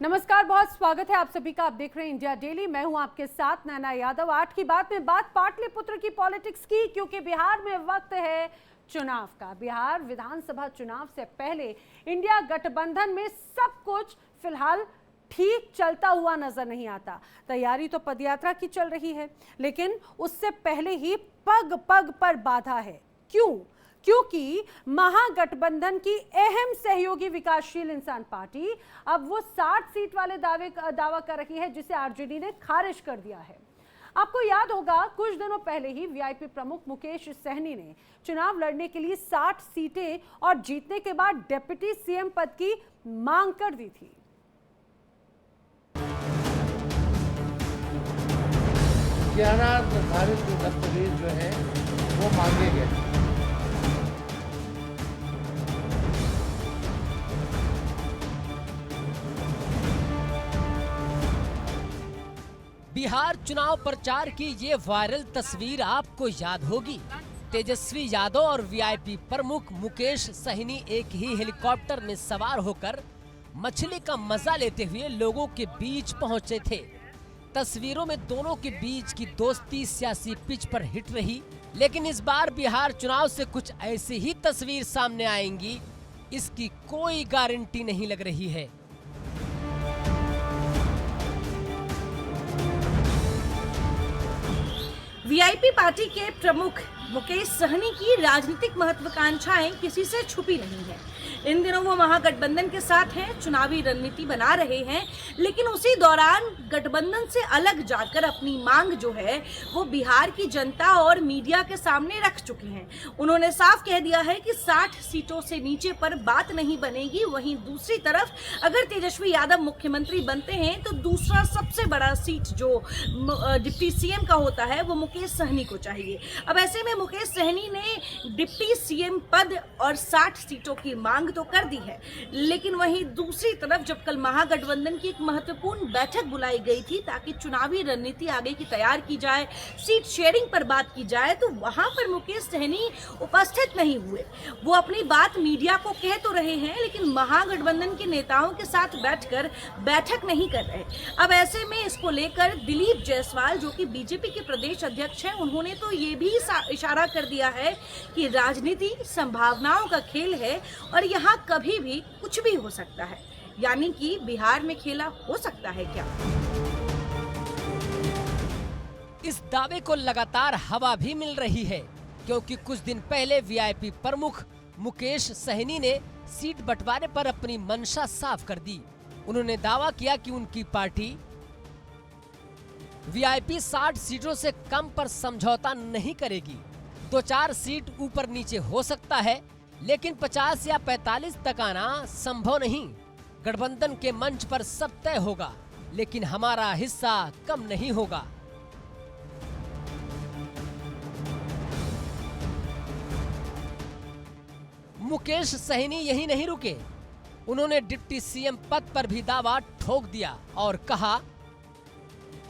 नमस्कार, बहुत स्वागत है आप सभी का। आप देख रहे हैं इंडिया डेली। मैं हूं आपके साथ नैना यादव। आज की बात में बात पाटलिपुत्र की पॉलिटिक्स की, क्योंकि बिहार में वक्त है चुनाव का। बिहार विधानसभा चुनाव से पहले इंडिया गठबंधन में सब कुछ फिलहाल ठीक चलता हुआ नजर नहीं आता। तैयारी तो पदयात्रा की चल रही है, लेकिन उससे पहले ही पग पग पर बाधा है। क्यों? क्योंकि महागठबंधन की अहम सहयोगी विकासशील इंसान पार्टी अब वो 60 सीट वाले दावा कर रही है, जिसे आरजेडी ने खारिज कर दिया है। आपको याद होगा, कुछ दिनों पहले ही वीआईपी प्रमुख मुकेश सहनी ने चुनाव लड़ने के लिए 60 सीटें और जीतने के बाद डिप्टी सीएम पद की मांग कर दी थी। 11 निर्धारित दस्तावेज जो है वो मांगे गए। बिहार चुनाव प्रचार की ये वायरल तस्वीर आपको याद होगी। तेजस्वी यादव और वीआईपी प्रमुख मुकेश सहनी एक ही हेलीकॉप्टर में सवार होकर मछली का मजा लेते हुए लोगों के बीच पहुंचे थे। तस्वीरों में दोनों के बीच की दोस्ती सियासी पिच पर हिट रही, लेकिन इस बार बिहार चुनाव से कुछ ऐसी ही तस्वीर सामने आएंगी, इसकी कोई गारंटी नहीं लग रही है। वीआईपी पार्टी के प्रमुख मुकेश सहनी की राजनीतिक महत्वाकांक्षाएं किसी से छुपी नहीं है। इन दिनों वो महागठबंधन के साथ हैं, चुनावी रणनीति बना रहे हैं, लेकिन उसी दौरान गठबंधन से अलग जाकर अपनी मांग जो है वो बिहार की जनता और मीडिया के सामने रख चुके हैं। उन्होंने साफ कह दिया है कि 60 सीटों से नीचे पर बात नहीं बनेगी। वहीं दूसरी तरफ अगर तेजस्वी यादव मुख्यमंत्री बनते हैं तो दूसरा सबसे बड़ा सीट जो डिप्टी सीएम का होता है वो मुकेश सहनी को चाहिए। अब ऐसे में मुकेश सहनी ने डिप्टी सीएम पद और 60 सीटों की मांग तो कर दी है, लेकिन वहीं दूसरी तरफ जब कल महागठबंधन की एक महत्वपूर्ण बैठक बुलाई गई थी ताकि चुनावी रणनीति आगे की तैयार की जाए, सीट शेयरिंग पर बात की जाए, तो वहां पर मुकेश सहनी उपस्थित नहीं हुए। वो अपनी बात मीडिया को कह तो रहे हैं, लेकिन महागठबंधन के नेताओं के साथ बैठकर बैठक नहीं कर रहे। अब ऐसे में इसको लेकर दिलीप जायसवाल, जो कि बीजेपी के प्रदेश अध्यक्ष हैं, उन्होंने तो ये भी इशारा कर दिया है कि राजनीति संभावनाओं का खेल है और यहाँ कभी भी कुछ भी हो सकता है। यानी कि बिहार में खेला हो सकता है क्या? इस दावे को लगातार हवा भी मिल रही है, क्योंकि कुछ दिन पहले वीआईपी प्रमुख मुकेश सहनी ने सीट बंटवारे पर अपनी मंशा साफ कर दी। उन्होंने दावा किया कि उनकी पार्टी वीआईपी 60 सीटों से कम पर समझौता नहीं करेगी। 2-4 सीट ऊपर नीचे हो सकता है, लेकिन 50 या 45 तक आना संभव नहीं। गठबंधन के मंच पर सब तय होगा, लेकिन हमारा हिस्सा कम नहीं होगा। मुकेश सहनी यही नहीं रुके, उन्होंने डिप्टी सीएम पद पर भी दावा ठोक दिया और कहा,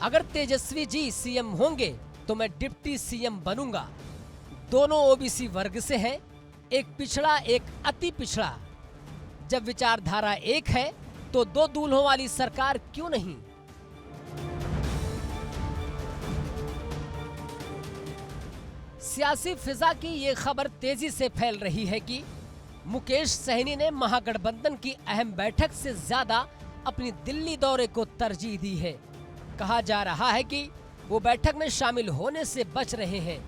अगर तेजस्वी जी सीएम होंगे तो मैं डिप्टी सीएम बनूंगा। दोनों ओबीसी वर्ग से हैं, एक पिछड़ा एक अति पिछड़ा। जब विचारधारा एक है तो 2 दूल्हों वाली सरकार क्यों नहीं? सियासी फिजा की ये खबर तेजी से फैल रही है कि मुकेश सहनी ने महागठबंधन की अहम बैठक से ज्यादा अपनी दिल्ली दौरे को तरजीह दी है। कहा जा रहा है कि वो बैठक में शामिल होने से बच रहे हैं।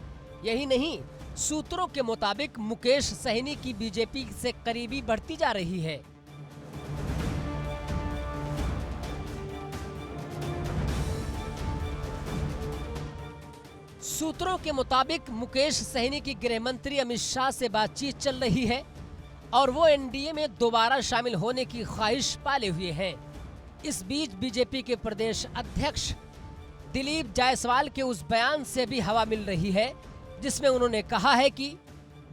यही नहीं, सूत्रों के मुताबिक मुकेश सहनी की बीजेपी से करीबी बढ़ती जा रही है। सूत्रों के मुताबिक मुकेश सहनी की गृह मंत्री अमित शाह से बातचीत चल रही है और वो एनडीए में दोबारा शामिल होने की ख्वाहिश पाले हुए हैं। इस बीच बीजेपी के प्रदेश अध्यक्ष दिलीप जायसवाल के उस बयान से भी हवा मिल रही है, जिसमें उन्होंने कहा है कि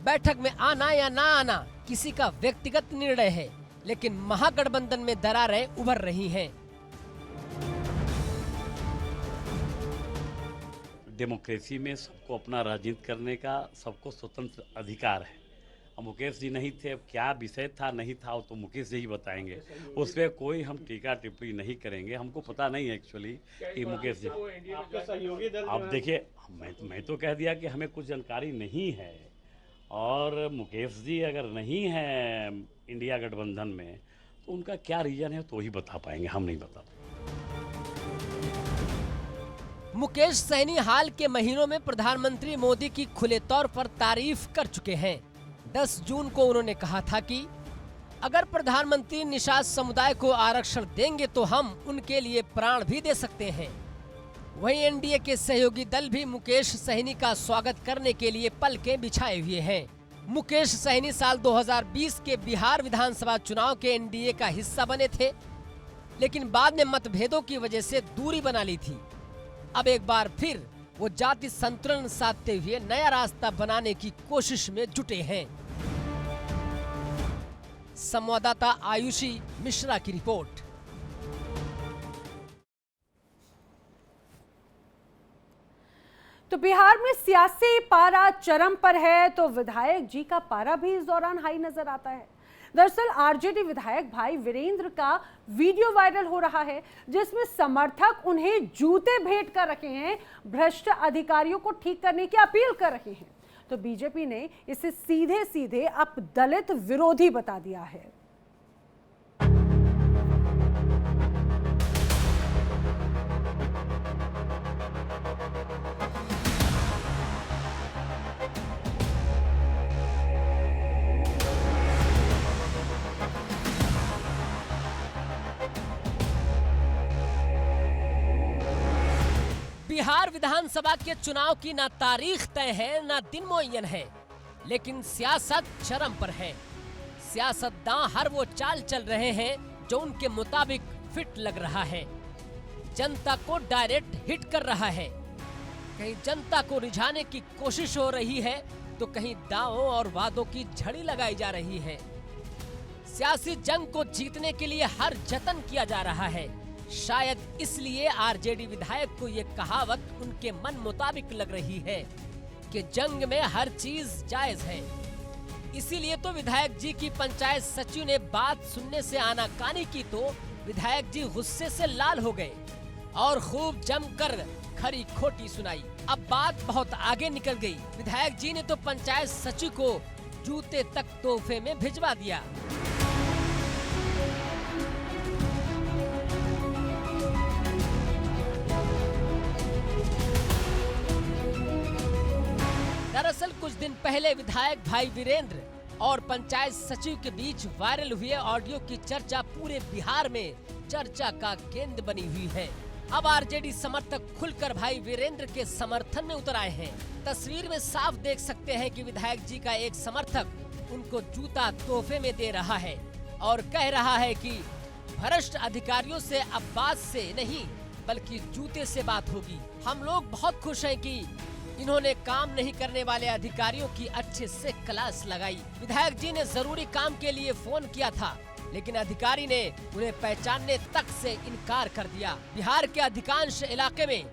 बैठक में आना या ना आना किसी का व्यक्तिगत निर्णय है, लेकिन महागठबंधन में दरारें उभर रही हैं। डेमोक्रेसी में सबको अपना राजनीति करने का सबको स्वतंत्र अधिकार है। अब मुकेश जी नहीं थे, अब क्या विषय था नहीं था वो तो मुकेश जी ही बताएंगे, उस पर कोई हम टीका टिप्पणी नहीं करेंगे। हमको पता नहीं है एक्चुअली कि मुकेश जी, अब देखिए मैं तो कह दिया कि हमें कुछ जानकारी नहीं है, और मुकेश जी अगर नहीं है इंडिया गठबंधन में तो उनका क्या रीज़न है तो ही बता पाएंगे, हम नहीं बता पाएंगे। मुकेश सहनी हाल के महीनों में प्रधानमंत्री मोदी की खुले तौर पर तारीफ कर चुके हैं। 10 जून को उन्होंने कहा था कि अगर प्रधानमंत्री निषाद समुदाय को आरक्षण देंगे तो हम उनके लिए प्राण भी दे सकते हैं। वहीं एनडीए के सहयोगी दल भी मुकेश सहनी का स्वागत करने के लिए पलकें बिछाए हुए हैं। मुकेश सहनी साल 2020 के बिहार विधानसभा चुनाव के एनडीए का हिस्सा बने थे, लेकिन बाद में मतभेदों की वजह से दूरी बना ली थी। अब एक बार फिर वो जाति संतुलन साधते हुए नया रास्ता बनाने की कोशिश में जुटे हैं। संवाददाता आयुषी मिश्रा की रिपोर्ट। तो बिहार में सियासी पारा चरम पर है तो विधायक जी का पारा भी इस दौरान हाई नजर आता है। दरअसल आरजेडी विधायक भाई वीरेंद्र का वीडियो वायरल हो रहा है, जिसमें समर्थक उन्हें जूते भेंट कर रहे हैं, भ्रष्ट अधिकारियों को ठीक करने की अपील कर रहे हैं। तो बीजेपी ने इसे सीधे सीधे अब दलित विरोधी बता दिया है। बिहार विधानसभा के चुनाव की ना तारीख तय है ना दिन मुअय्यन है, लेकिन सियासत चरम पर है। सियासतदां हर वो चाल चल रहे हैं जो उनके मुताबिक फिट लग रहा है। जनता को डायरेक्ट हिट कर रहा है, कहीं जनता को रिझाने की कोशिश हो रही है तो कहीं दावों और वादों की झड़ी लगाई जा रही है। सियासी जंग को जीतने के लिए हर जतन किया जा रहा है। शायद इसलिए आरजेडी विधायक को ये कहावत उनके मन मुताबिक लग रही है कि जंग में हर चीज जायज है। इसीलिए तो विधायक जी की पंचायत सचिव ने बात सुनने से आनाकानी की तो विधायक जी गुस्से से लाल हो गए और खूब जमकर खरी खोटी सुनाई। अब बात बहुत आगे निकल गई। विधायक जी ने तो पंचायत सचिव को जूते तक तोहफे में भिजवा दिया। दरअसल कुछ दिन पहले विधायक भाई वीरेंद्र और पंचायत सचिव के बीच वायरल हुए ऑडियो की चर्चा पूरे बिहार में चर्चा का केंद्र बनी हुई है। अब आरजेडी समर्थक खुलकर भाई वीरेंद्र के समर्थन में उतर आए हैं। तस्वीर में साफ देख सकते हैं कि विधायक जी का एक समर्थक उनको जूता तोहफे में दे रहा है और कह रहा है कि भ्रष्ट अधिकारियों से अब बात से नहीं बल्कि जूते से बात होगी। हम लोग बहुत खुश हैं कि इन्होंने काम नहीं करने वाले अधिकारियों की अच्छे से क्लास लगाई। विधायक जी ने जरूरी काम के लिए फोन किया था, लेकिन अधिकारी ने उन्हें पहचानने तक से इनकार कर दिया। बिहार के अधिकांश इलाके में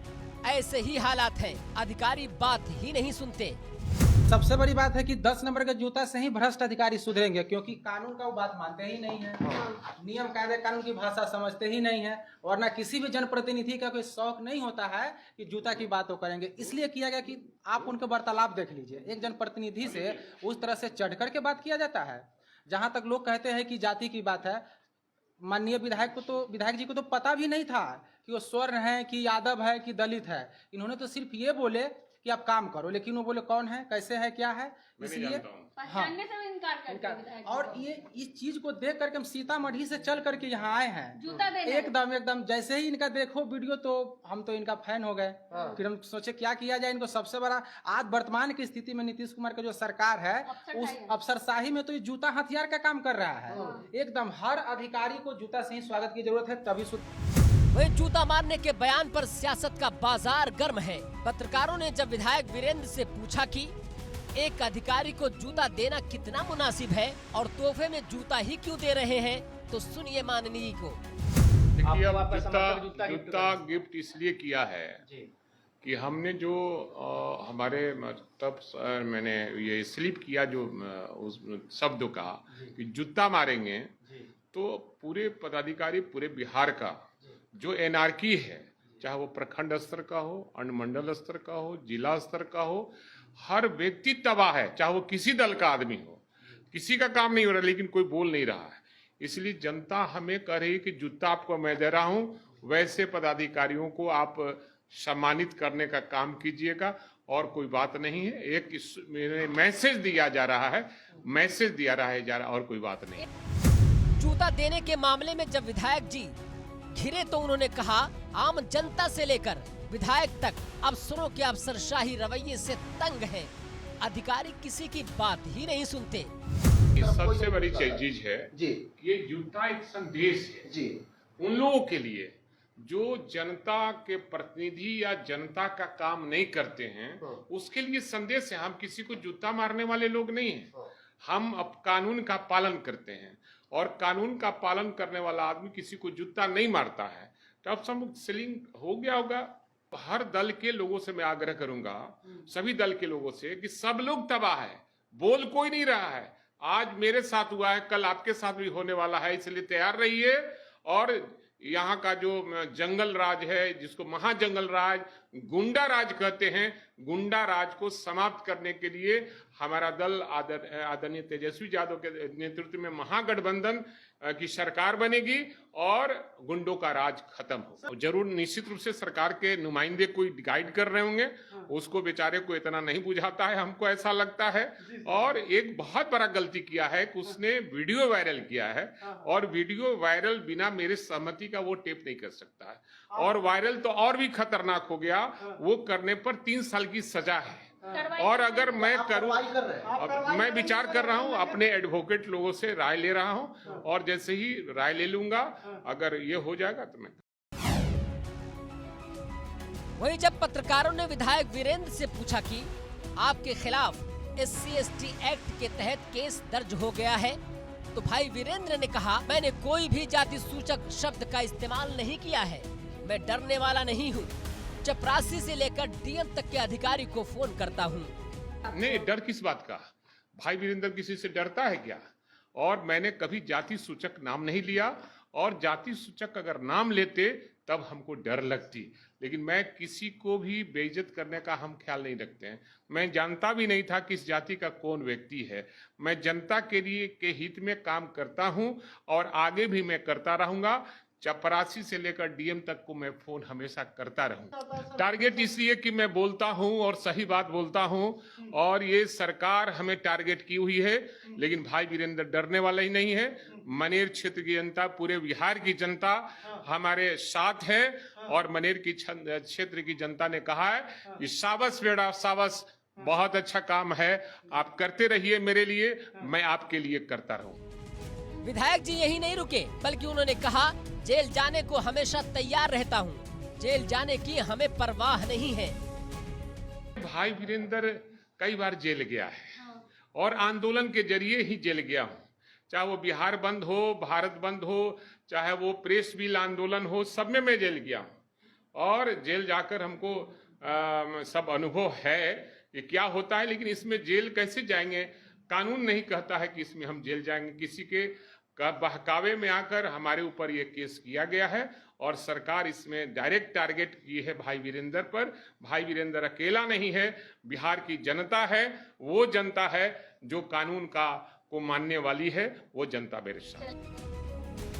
ऐसे ही हालात हैं, अधिकारी बात ही नहीं सुनते। सबसे बड़ी बात है कि 10 नंबर के जूता से ही भ्रष्ट अधिकारी सुधरेंगे, क्योंकि कानून का वो बात मानते ही नहीं है, नियम कायदे कानून की भाषा समझते ही नहीं है, और ना किसी भी जनप्रतिनिधि का कोई शौक नहीं होता है कि जूता की बात वो करेंगे। इसलिए किया गया कि आप उनके वार्तालाप देख लीजिए, एक जनप्रतिनिधि से उस तरह से चढ़ करके बात किया जाता है। जहाँ तक लोग कहते हैं कि जाति की बात है, माननीय विधायक जी को तो पता भी नहीं था कि वो स्वर्ण है कि यादव है कि दलित है। इन्होंने तो सिर्फ ये बोले कि आप काम करो, लेकिन वो बोले कौन है, कैसे है, क्या है, इसलिए हाँ और ये इस चीज को देख करके हम सीतामढ़ी से चल करके यहाँ आए हैं। एकदम जैसे ही इनका देखो वीडियो तो हम तो इनका फैन हो गए। फिर हम सोचे क्या किया जाए इनको। सबसे बड़ा आज वर्तमान की स्थिति में नीतीश कुमार का जो सरकार है उस अफसरशाही में तो ये जूता हथियार का काम कर रहा है। एकदम हर अधिकारी को जूता से ही स्वागत की जरूरत है, तभी वही जूता मारने के बयान पर सियासत का बाजार गर्म है। पत्रकारों ने जब विधायक वीरेंद्र से पूछा कि एक अधिकारी को जूता देना कितना मुनासिब है और तोहफे में जूता ही क्यों दे रहे हैं, तो सुनिए माननीय को। देखिए, जूता गिफ्ट इसलिए किया है कि हमने जो हमारे तब मैंने ये स्लिप किया जो उस शब्द का कि जूता मारेंगे, तो पूरे पदाधिकारी पूरे बिहार का जो एनआरकी है, चाहे वो प्रखंड स्तर का हो, अनुमंडल स्तर का हो, जिला स्तर का हो, हर व्यक्ति तबाह है, चाहे वो किसी दल का आदमी हो। किसी का काम नहीं हो रहा, लेकिन कोई बोल नहीं रहा है। इसलिए जनता हमें कह रही है कि जूता आपको मैं दे रहा हूं, वैसे पदाधिकारियों को आप सम्मानित करने का काम कीजिएगा, और कोई बात नहीं है। एक मैसेज दिया जा रहा है, और कोई बात नहीं। जूता देने के मामले में जब विधायक जी घिरे तो उन्होंने कहा, आम जनता से लेकर विधायक तक अफसरों के अफसरशाही रवैये से तंग हैं। अधिकारी किसी की बात ही नहीं सुनते। सबसे बड़ी चीज है जी, ये जूता एक संदेश है जी उन लोगों के लिए जो जनता के प्रतिनिधि या जनता का काम नहीं करते हैं। उसके लिए संदेश है। हम किसी को जूता मारने वाले लोग नहीं हैं। हम अब कानून का पालन करते हैं, और कानून का पालन करने वाला आदमी किसी को जूता नहीं मारता है। तो अब सब सीलिंग हो गया होगा। हर दल के लोगों से मैं आग्रह करूंगा, सभी दल के लोगों से, कि सब लोग तबाह है, बोल कोई नहीं रहा है। आज मेरे साथ हुआ है, कल आपके साथ भी होने वाला है, इसलिए तैयार रहिए। और यहाँ का जो जंगल राज है, जिसको महाजंगल राज, गुंडा राज कहते हैं, गुंडा राज को समाप्त करने के लिए हमारा दल आदरणीय तेजस्वी यादव के नेतृत्व में महागठबंधन की सरकार बनेगी और गुंडों का राज खत्म हो। जरूर निश्चित रूप से सरकार के नुमाइंदे कोई गाइड कर रहे होंगे, उसको बेचारे को इतना नहीं बुझाता है, हमको ऐसा लगता है। और एक बहुत बड़ा गलती किया है कि उसने वीडियो वायरल किया है, और वीडियो वायरल बिना मेरे सहमति का वो टेप नहीं कर सकता है। और वायरल तो और भी खतरनाक हो गया, वो करने पर 3 साल की सजा है। और अगर मैं करूं, मैं विचार कर रहा हूं, अपने एडवोकेट लोगों से राय ले रहा हूं, और जैसे ही राय ले लूंगा, अगर ये हो जाएगा तो मैं। वहीं जब पत्रकारों ने विधायक वीरेंद्र से पूछा कि आपके खिलाफ SC/ST एक्ट के तहत केस दर्ज हो गया है, तो भाई वीरेंद्र ने कहा, मैंने कोई भी जाति सूचक शब्द का इस्तेमाल नहीं किया है। मैं डरने वाला नहीं हूँ। चपरासी से लेकर DM तक के अधिकारी को फोन करता हूँ। नहीं, डर किस बात का? भाई वीरेंद्र किसी से डरता है क्या? और मैंने कभी जाति सूचक नाम नहीं लिया, और जाति सूचक अगर नाम लेते तब हमको डर लगती। लेकिन मैं किसी को भी बेइज्जत करने का हम ख्याल नहीं रखते हैं। मैं जानता भी नहीं था किस जाति का कौन व्यक्ति है। मैं जनता के लिए के हित में काम करता हूं, और आगे भी मैं करता रहूंगा। चपरासी से लेकर DM तक को मैं फोन हमेशा करता रहूं। टारगेट इसलिए कि मैं बोलता हूं और सही बात बोलता हूं, और ये सरकार हमें टारगेट की हुई है। लेकिन भाई वीरेंद्र डरने वाला ही नहीं है। मनेर क्षेत्र की जनता, पूरे बिहार की जनता हमारे साथ है, और मनेर की क्षेत्र की जनता ने कहा है कि शाबाश बेटा शाबाश, बहुत अच्छा काम है, आप करते रहिए मेरे लिए, मैं आपके लिए करता रहूं। विधायक जी यही नहीं रुके, बल्कि उन्होंने कहा, जेल जाने को हमेशा तैयार रहता हूँ। जेल जाने की हमें परवाह नहीं है। भाई वीरेंद्र कई बार जेल गया है, और आंदोलन के जरिए ही जेल गया हूँ। चाहे वो बिहार बंद हो, भारत बंद हो, चाहे वो प्रेस बिल आंदोलन हो, सब में मैं जेल गया हूँ। और जेल जाकर हमको सब अनुभव है कि क्या होता है। लेकिन इसमें जेल कैसे जाएंगे? कानून नहीं कहता है कि इसमें हम जेल जाएंगे। किसी के बहकावे में आकर हमारे ऊपर ये केस किया गया है, और सरकार इसमें डायरेक्ट टारगेट की है भाई वीरेंद्र पर। भाई वीरेंद्र अकेला नहीं है, बिहार की जनता है, वो जनता है जो कानून को मानने वाली है, वो जनता मेरे साथ।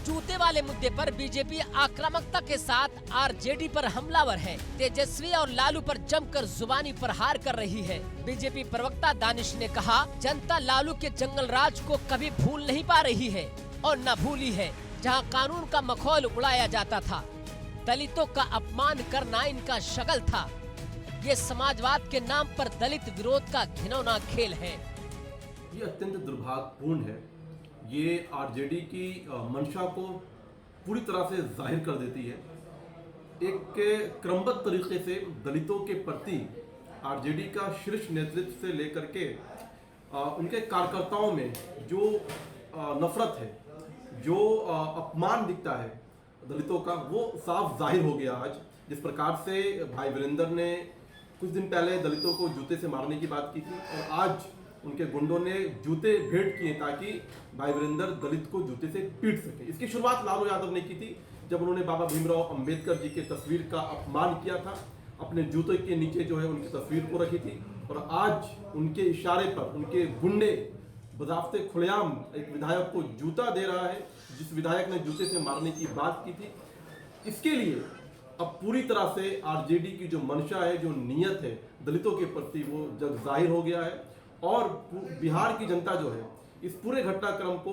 जूते वाले मुद्दे पर बीजेपी आक्रामकता के साथ RJD पर हमलावर है। तेजस्वी और लालू पर जमकर जुबानी प्रहार कर रही है। बीजेपी प्रवक्ता दानिश ने कहा, जनता लालू के जंगल राज को कभी भूल नहीं पा रही है, और न भूली है जहां कानून का मखौल उड़ाया जाता था। दलितों का अपमान करना इनका शगल था। ये समाजवाद के नाम पर दलित विरोध का घिनौना खेल है। ये अत्यंत दुर्भाग्यपूर्ण है। ये RJD की मंशा को पूरी तरह से जाहिर कर देती है। एक क्रमबद्ध तरीके से दलितों के प्रति RJD का शीर्ष नेतृत्व से लेकर के उनके कार्यकर्ताओं में जो नफरत है, जो अपमान दिखता है, दलितों का वो साफ जाहिर हो गया आज। जिस प्रकार से भाई वीरेंद्र ने कुछ दिन पहले दलितों को जूते से मारने की बात की थी और आज उनके गुंडों ने जूते भेंट किए ताकि भाई वीरेंद्र दलित को जूते से पीट सके। इसकी शुरुआत लालू यादव ने की थी जब उन्होंने बाबा भीमराव अंबेडकर जी के तस्वीर का अपमान किया था, अपने जूते के नीचे जो है उनकी तस्वीर को रखी थी और आज उनके इशारे पर उनके गुंडे बजाफ्ते खुलेआम एक विधायक को जूता दे रहा है, जिस विधायक ने जूते से मारने की बात की थी। इसके लिए अब पूरी तरह से आरजेडी की जो मंशा है, जो नीयत है दलितों के प्रति, वो जग जाहिर हो गया है और बिहार की जनता जो है इस पूरे घटनाक्रम को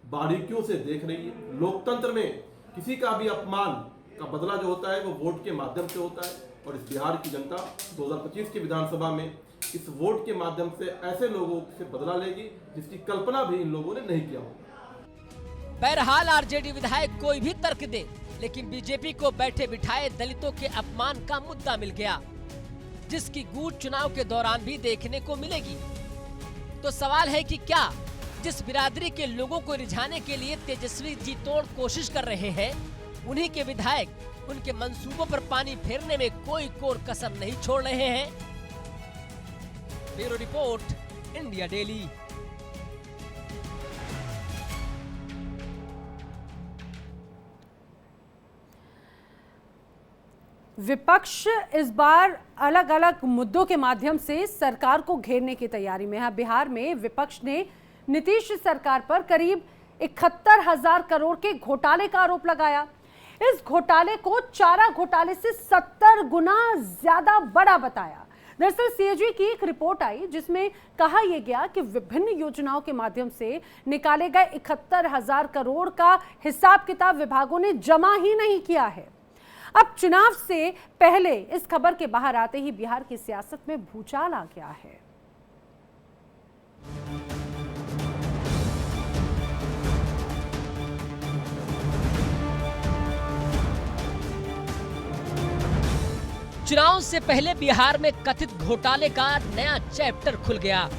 बारीकियों से देख रही है। लोकतंत्र में किसी का भी अपमान का बदला जो होता है वो वोट के माध्यम से होता है और इस बिहार की जनता 2025 की विधानसभा में इस वोट के माध्यम से ऐसे लोगों से बदला लेगी जिसकी कल्पना भी इन लोगों ने नहीं किया होगा। बहरहाल आरजेडी विधायक कोई भी तर्क दे, लेकिन बीजेपी को बैठे बिठाए दलितों के अपमान का मुद्दा मिल गया, जिसकी गूंज चुनाव के दौरान भी देखने को मिलेगी। तो सवाल है कि क्या जिस बिरादरी के लोगों को रिझाने के लिए तेजस्वी जी तोड़ कोशिश कर रहे हैं, उन्हीं के विधायक उनके मंसूबों पर पानी फेरने में कोई कोर कसर नहीं छोड़ रहे हैं। Bureau report, India daily. विपक्ष इस बार अलग अलग मुद्दों के माध्यम से सरकार को घेरने की तैयारी में है। बिहार में विपक्ष ने नीतीश सरकार पर करीब 71,000 करोड़ के घोटाले का आरोप लगाया। इस घोटाले को चारा घोटाले से 70 गुना ज्यादा बड़ा बताया। दरअसल सीएजी की एक रिपोर्ट आई जिसमें कहा यह गया कि विभिन्न योजनाओं के माध्यम से निकाले गए 71,000 करोड़ का हिसाब किताब विभागों ने जमा ही नहीं किया है। अब चुनाव से पहले इस खबर के बाहर आते ही बिहार की सियासत में भूचाल आ गया है। चुनाव से पहले बिहार में कथित घोटाले का नया चैप्टर खुल गया।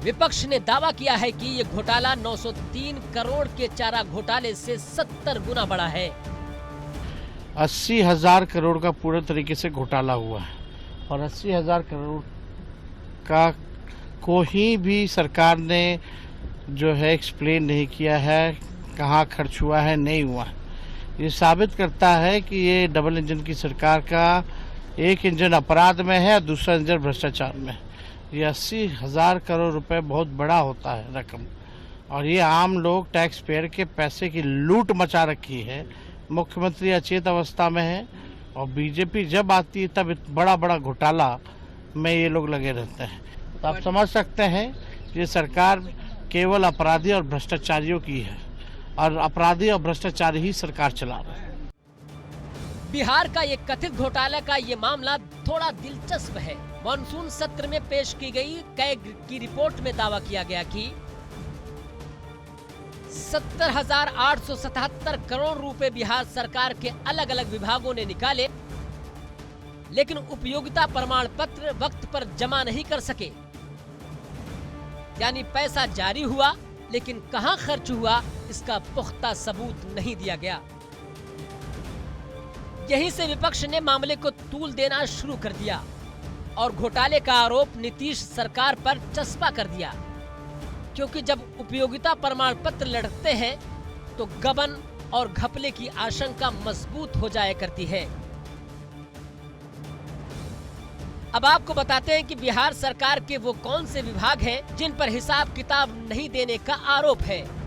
विपक्ष ने दावा किया है कि ये घोटाला 903 करोड़ के चारा घोटाले से 70 गुना बड़ा है। 80,000 करोड़ का पूरे तरीके से घोटाला हुआ है और 80,000 करोड़ का कोई भी सरकार ने जो है एक्सप्लेन नहीं किया है, कहाँ खर्च हुआ है, नहीं हुआ। ये साबित करता है कि ये डबल इंजन की सरकार का एक इंजन अपराध में है, दूसरा इंजन भ्रष्टाचार में। ये 80,000 करोड़ रुपए बहुत बड़ा होता है रकम और ये आम लोग टैक्स पेयर के पैसे की लूट मचा रखी है। मुख्यमंत्री अचेत अवस्था में है और बीजेपी जब आती है तब बड़ा बड़ा घोटाला में ये लोग लगे रहते हैं। तो आप समझ सकते हैं ये सरकार केवल अपराधी और भ्रष्टाचारियों की है और अपराधी और भ्रष्टाचारी ही सरकार चला रहे हैं। बिहार का ये कथित घोटाला का ये मामला थोड़ा दिलचस्प है। मॉनसून सत्र में पेश की गई कैग की रिपोर्ट में दावा किया गया कि 70,877 करोड़ रुपए बिहार सरकार के अलग अलग विभागों ने निकाले, लेकिन उपयोगिता प्रमाण पत्र वक्त पर जमा नहीं कर सके। यानी पैसा जारी हुआ लेकिन कहां खर्च हुआ इसका पुख्ता सबूत नहीं दिया गया। यहीं से विपक्ष ने मामले को तूल देना शुरू कर दिया और घोटाले का आरोप नीतीश सरकार पर चस्पा कर दिया, क्योंकि जब उपयोगिता प्रमाण पत्र लड़ते हैं तो गबन और घपले की आशंका मजबूत हो जाया करती है। अब आपको बताते हैं कि बिहार सरकार के वो कौन से विभाग हैं जिन पर हिसाब किताब नहीं देने का आरोप है।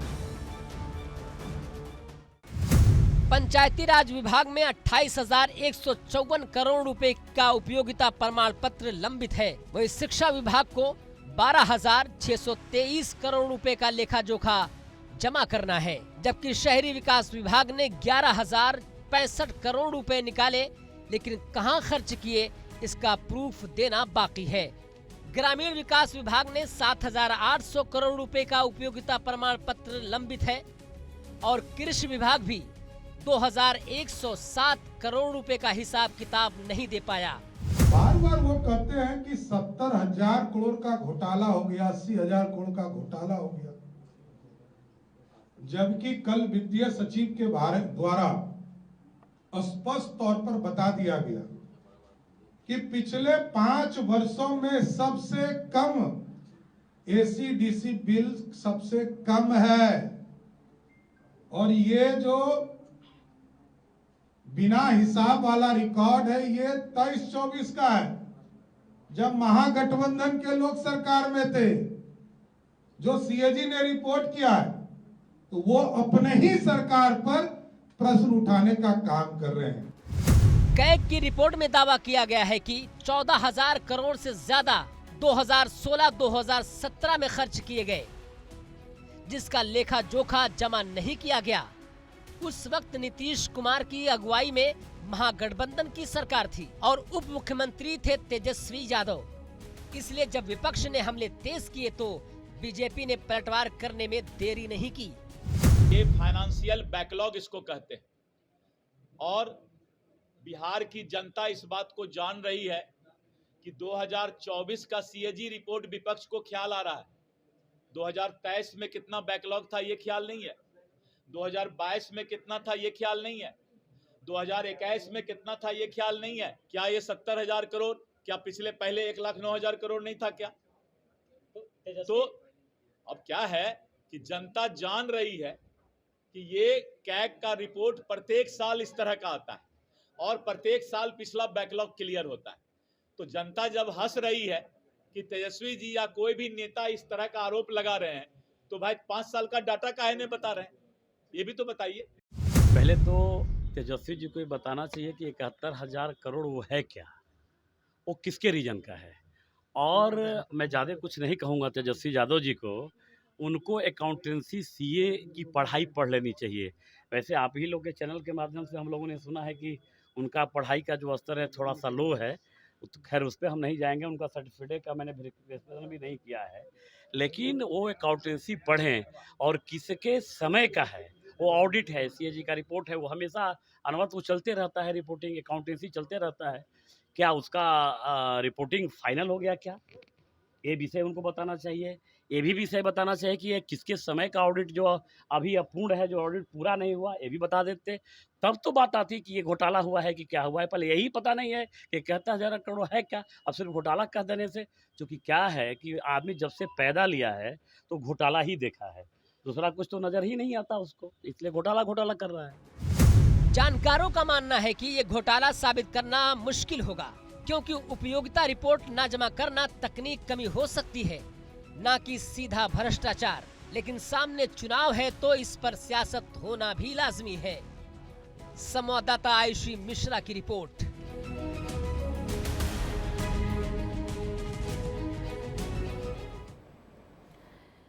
पंचायती राज विभाग में 28,154 करोड़ रुपए का उपयोगिता प्रमाण पत्र लंबित है। वहीं शिक्षा विभाग को 12,623 करोड़ रुपए का लेखा जोखा जमा करना है, जबकि शहरी विकास विभाग ने 11,065 करोड़ रुपए निकाले, लेकिन कहां खर्च किए इसका प्रूफ देना बाकी है। ग्रामीण विकास विभाग ने 7,800 करोड़ रुपए का उपयोगिता प्रमाण पत्र लंबित है और कृषि विभाग भी 2,107 करोड़ रुपए का हिसाब किताब नहीं दे पाया। बार बार वो कहते हैं कि 70,000 करोड़ का घोटाला हो गया, 80,000 करोड़ का घोटाला हो गया, जबकि कल वित्तीय सचिव के द्वारा स्पष्ट तौर पर बता दिया गया कि पिछले 5 वर्षों में सबसे कम एसीडीसी बिल सबसे कम है। और ये जो बिना हिसाब वाला रिकॉर्ड है ये 23-24 का है, जब महागठबंधन के लोग सरकार में थे। जो सीएजी ने रिपोर्ट किया है तो वो अपने ही सरकार पर प्रश्न उठाने का काम कर रहे हैं। कैग की रिपोर्ट में दावा किया गया है कि 14,000 करोड़ से ज्यादा 2016-2017 में खर्च किए गए, जिसका लेखा जोखा जमा नहीं किया गया। उस वक्त नीतीश कुमार की अगुवाई में महागठबंधन की सरकार थी और उप मुख्यमंत्री थे तेजस्वी यादव। इसलिए जब विपक्ष ने हमले तेज किए तो बीजेपी ने पलटवार करने में देरी नहीं की। ये फाइनेंशियल बैकलॉग इसको कहते हैं और बिहार की जनता इस बात को जान रही है कि 2024 का सीएजी रिपोर्ट विपक्ष को ख्याल आ रहा है। 2023 में कितना बैकलॉग था ये ख्याल नहीं है, 2022 में कितना था ये ख्याल नहीं है, 2021 में कितना था ये ख्याल नहीं है। क्या ये 70,000 करोड़, क्या पिछले पहले 1,09,000 करोड़ नहीं था क्या? तो अब क्या है कि जनता जान रही है कि ये कैग का रिपोर्ट प्रत्येक साल इस तरह का आता है और प्रत्येक साल पिछला बैकलॉग क्लियर होता है। तो जनता जब हंस रही है कि तेजस्वी जी या कोई भी नेता इस तरह का आरोप लगा रहे हैं, तो भाई 5 साल का डाटा काहे नहीं बता रहे हैं, ये भी तो बताइए। पहले तो तेजस्वी जी को ये बताना चाहिए कि 71,000 करोड़ वो है क्या, वो किसके रीजन का है। और मैं ज़्यादा कुछ नहीं कहूँगा तेजस्वी यादव जी को, उनको अकाउंटेंसी सीए की पढ़ाई पढ़ लेनी चाहिए। वैसे आप ही लोग के चैनल के माध्यम से हम लोगों ने सुना है कि उनका पढ़ाई का जो स्तर है थोड़ा सा लो है, तो खैर उस पर हम नहीं जाएंगे। उनका सर्टिफिकेट का मैंने वेरिफिकेशन भी नहीं किया है, लेकिन वो अकाउंटेंसी पढ़ें और किसके समय का है, वो ऑडिट है, सीएजी का रिपोर्ट है, वो हमेशा अनवरत वो चलते रहता है, रिपोर्टिंग अकाउंटेंसी चलते रहता है। क्या उसका रिपोर्टिंग फाइनल हो गया क्या, ये विषय उनको बताना चाहिए। ये भी विषय बताना चाहिए कि ये किसके समय का ऑडिट जो अभी अपूर्ण है, जो ऑडिट पूरा नहीं हुआ, ये भी बता देते, तब तो बात आती कि ये घोटाला हुआ है कि क्या हुआ है। पहले यही पता नहीं है कि 71,000 करोड़ है क्या, अब सिर्फ घोटाला कह देने से, क्योंकि क्या है कि आदमी जब से पैदा लिया है तो घोटाला ही देखा है, दूसरा कुछ तो नज़र ही नहीं आता उसको, इसलिए घोटाला घोटाला कर रहा है। जानकारों का मानना है कि ये घोटाला साबित करना मुश्किल होगा, क्योंकि उपयोगिता रिपोर्ट न जमा करना तकनीक कमी हो सकती है, न कि सीधा भ्रष्टाचार। लेकिन सामने चुनाव है तो इस पर सियासत होना भी लाजमी है। संवाददाता आयुषी मिश्रा की रिपोर्ट।